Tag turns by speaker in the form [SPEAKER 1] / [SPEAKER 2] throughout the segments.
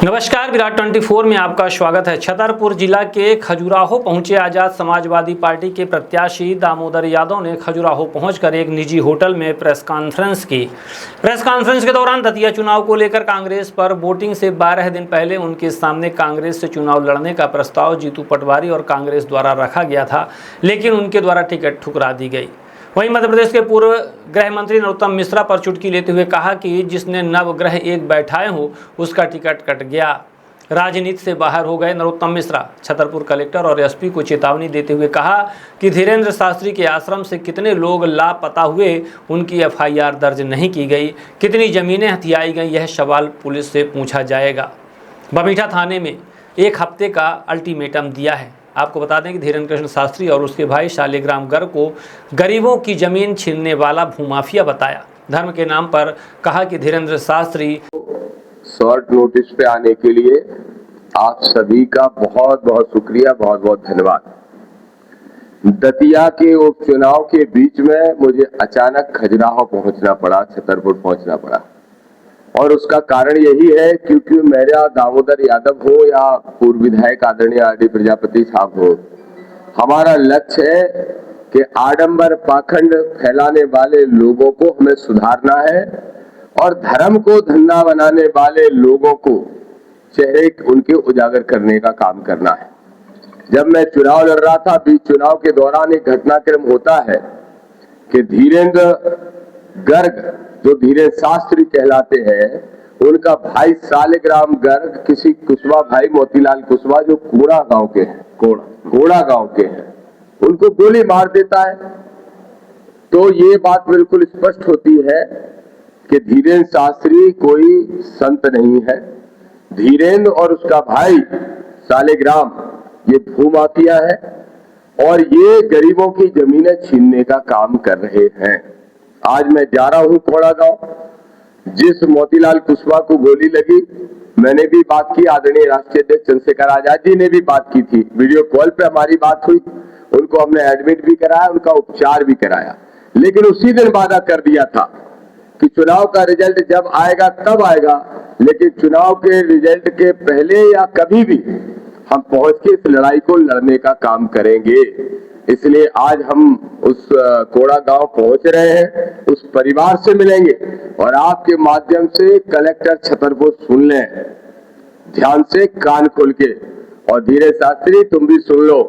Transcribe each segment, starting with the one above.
[SPEAKER 1] नमस्कार, विराट 24 में आपका स्वागत है। छतरपुर जिला के खजुराहो पहुंचे आजाद समाजवादी पार्टी के प्रत्याशी दामोदर यादव ने खजुराहो पहुंचकर एक निजी होटल में प्रेस कॉन्फ्रेंस की। प्रेस कॉन्फ्रेंस के दौरान दतिया चुनाव को लेकर कांग्रेस पर वोटिंग से 12 दिन पहले उनके सामने कांग्रेस से चुनाव लड़ने का प्रस्ताव जीतू पटवारी और कांग्रेस द्वारा रखा गया था, लेकिन उनके द्वारा टिकट ठुकरा दी गई। वहीं मध्य प्रदेश के पूर्व गृह मंत्री नरोत्तम मिश्रा पर चुटकी लेते हुए कहा कि जिसने नवग्रह एक बैठाए हो उसका टिकट कट गया। राजनीति से बाहर हो गए नरोत्तम मिश्रा। छतरपुर कलेक्टर और एसपी को चेतावनी देते हुए कहा कि धीरेन्द्र शास्त्री के आश्रम से कितने लोग लापता हुए, उनकी एफआईआर दर्ज नहीं की गई, कितनी जमीनें हथियाई गई, यह सवाल पुलिस से पूछा जाएगा। बमीठा थाने में 1 हफ्ते का अल्टीमेटम दिया है। आपको बता दें कि धीरेन्द्र कृष्ण शास्त्री और उसके भाई शालिग्राम गर्ग को गरीबों की जमीन छीनने वाला भूमाफिया बताया। धर्म के नाम पर कहा कि धीरेन्द्र शास्त्री
[SPEAKER 2] शॉर्ट नोटिस पे आने के लिए आप सभी का बहुत बहुत शुक्रिया, बहुत बहुत धन्यवाद। दतिया के उपचुनाव के बीच में मुझे अचानक खजुराहो पहुंचना पड़ा, छतरपुर पहुंचना पड़ा, और उसका कारण यही है क्योंकि मेरा दामोदर यादव हो या पूर्व विधायक आदरणीय आर.डी. प्रजापति साहब हो, हमारा लक्ष्य है कि आडंबर पाखंड फैलाने वाले लोगों को हमें सुधारना है और धर्म को धंधा बनाने वाले लोगों को चेहरे उनके उजागर करने का काम करना है। जब मैं चुनाव लड़ रहा था, बीच चुनाव के दौरान एक घटनाक्रम होता है कि धीरेन्द्र गर्ग जो धीरेन्द्र शास्त्री कहलाते हैं, उनका भाई शालिग्राम गर्ग किसी कुशवाहा भाई मोतीलाल कुशवाहा जो कोड़ा गांव के हैं, कोड़ा गांव के हैं, उनको गोली मार देता है। तो ये बात बिल्कुल स्पष्ट होती है कि धीरेन्द्र शास्त्री कोई संत नहीं है। धीरेन्द्र और उसका भाई शालिग्राम ये भूमाफिया है और ये गरीबों की जमीनें छीनने का काम कर रहे हैं। आज मैं जा रहा हूं कोड़ा गांव, जिस मोतीलाल कुशवाहा को गोली लगी, मैंने भी बात की, आदरणीय राष्ट्रीय अध्यक्ष चंद्रशेखर आजाद जी ने भी बात की थी, वीडियो कॉल पे हमारी बात हुई, उनको हमने एडमिट भी कराया, उनका उपचार भी कराया, लेकिन उसी दिन वादा कर दिया था कि चुनाव का रिजल्ट जब आएगा तब आएगा, लेकिन चुनाव के रिजल्ट के पहले या कभी भी हम पहुंच के इस लड़ाई को लड़ने का काम करेंगे। इसलिए आज हम उस कोड़ा गांव पहुंच रहे हैं, उस परिवार से मिलेंगे और आपके माध्यम से कलेक्टर छतरपुर सुन लें ध्यान से, कान खोल के, और धीरे शास्त्री तुम भी सुन लो,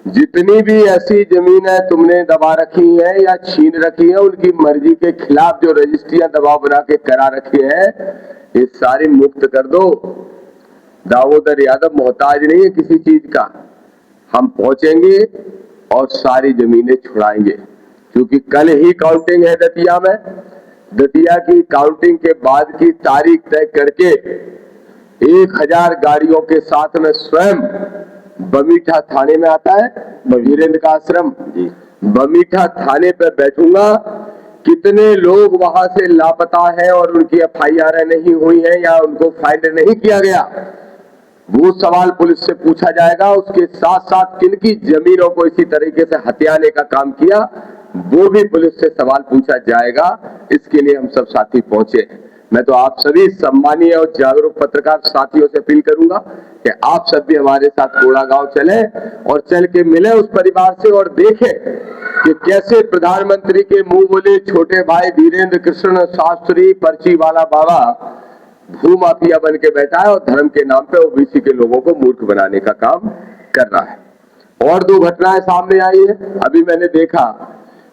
[SPEAKER 2] जितनी भी ऐसी जमीन है तुमने दबा रखी है या छीन रखी है, उनकी मर्जी के खिलाफ जो रजिस्ट्रियां दबाव बना के करा रखी है, ये सारी मुक्त कर दो। दामोदर यादव मोहताज नहीं है किसी चीज का। हम पहुंचेंगे और सारी जमीनें छुड़ाएंगे, क्योंकि कल ही काउंटिंग है दतिया में। दतिया की काउंटिंग के बाद की तारीख तय करके 1000 गाड़ियों के साथ में स्वयं बमीठा थाने में आता है धीरेन्द्र का आश्रम, बमीठा थाने पर बैठूंगा, कितने लोग वहां से लापता है और उनकी एफआईआर नहीं हुई है या उनको फाइंड नहीं किया गया, वो सवाल पुलिस से पूछा जाएगा। उसके साथ साथ किनकी जमीनों को इसी तरीके से हथियाने का काम किया, वो भी पुलिस से सवाल पूछा जाएगा। इसके लिए हम सब साथी पहुंचे। मैं तो आप सभी सम्मानीय और जागरूक पत्रकार साथियों से अपील करूंगा कि आप सब भी हमारे साथ कोड़ा गांव चले और चल के मिले उस परिवार से और देखें कि कैसे प्रधानमंत्री के मुंह बोले छोटे भाई धीरेन्द्र कृष्ण शास्त्री पर्ची वाला बाबा भूमाफिया बन के बैठा है और धर्म के नाम पे ओबीसी के लोगों को मूर्ख बनाने का काम कर रहा है। और 2 घटनाएं सामने आई है। अभी मैंने देखा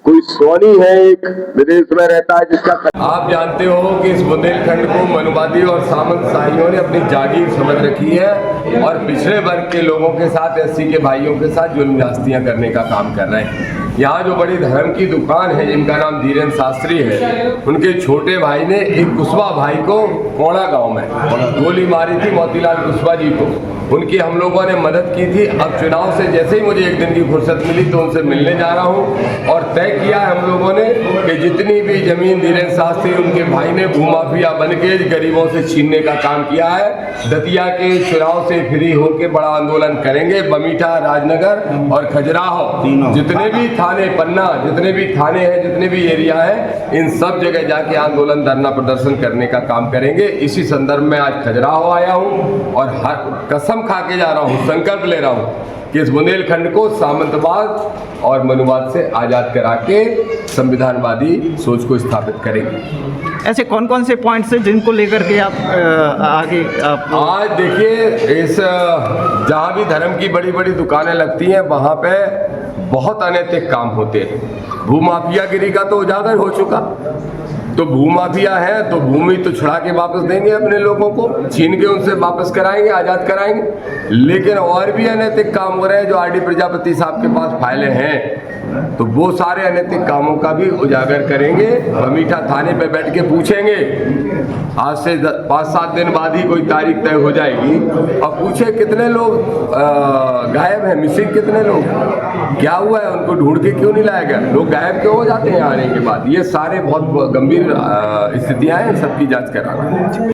[SPEAKER 2] कोई सोनी है, एक विदेश में रहता है, जिसका
[SPEAKER 3] आप जानते हो कि इस बुंदेलखंड को मनुवादी और सामंत शाहियों ने अपनी जागीर समझ रखी है और पिछड़े वर्ग के लोगों के साथ, एससी के भाइयों के साथ जुल्म जास्तियां करने का काम कर रहे हैं। यहाँ जो बड़ी धर्म की दुकान है जिनका नाम धीरेन्द्र शास्त्री है, उनके छोटे भाई ने एक कुशवाहा भाई को कोड़ा गांव में गोली मारी थी, मोतीलाल कुशवाहा जी को। उनकी हम लोगों ने मदद की थी। अब चुनाव से जैसे ही मुझे एक दिन की फुर्सत मिली तो उनसे मिलने जा रहा हूं और तय किया है हम लोगों ने कि जितनी भी जमीन धीरेन्द्र शास्त्री उनके भाई ने भूमाफिया बन के गरीबों से छीनने का काम किया है, दतिया के चुनाव से फ्री होकर बड़ा आंदोलन करेंगे। बमीठा, राजनगर और खजुराहो जितने भी थाने, पन्ना जितने भी थाने हैं, जितने भी एरिया हैं, इन सब जगह जाके आंदोलन, धरना प्रदर्शन करने का काम करेंगे। इसी संदर्भ में आज खजुराहो आया हूं और हर कसम खा के जा रहा हूं, संकल्प ले रहा हूं कि इस बुंदेलखंड को सामंतवाद और मनुवाद से आजाद करा के संविधानवादी सोच को स्थापित करेंगे।
[SPEAKER 4] ऐसे कौन कौन से पॉइंट्स हैं जिनको लेकर के आप आगे
[SPEAKER 3] आज देखिए, इस जहाँ भी धर्म की बड़ी बड़ी दुकानें लगती हैं वहाँ पे बहुत अनैतिक काम होते हैं। भूमाफियागिरी का तो उजागर हो चुका। तो भूमाफिया है तो भूमि तो छुड़ा के वापस देंगे अपने लोगों को, छीन के उनसे वापस कराएंगे, आज़ाद कराएंगे। लेकिन और भी अनैतिक काम हो रहे हैं जो आर.डी. प्रजापति साहब के पास फाइलें हैं, तो वो सारे अनैतिक कामों का भी उजागर करेंगे। बमीठा थाने पे बैठ के पूछेंगे, आज से 5-7 दिन बाद ही कोई तारीख तय हो जाएगी, और पूछे कितने लोग गायब हैं, मिसिंग कितने लोग, क्या हुआ है, उनको ढूंढ के क्यों नहीं लाया गया, लोग गायब क्यों हो जाते हैं आने के बाद। ये सारे बहुत गंभीर स्थितियां हैं, सबकी जांच कराना है।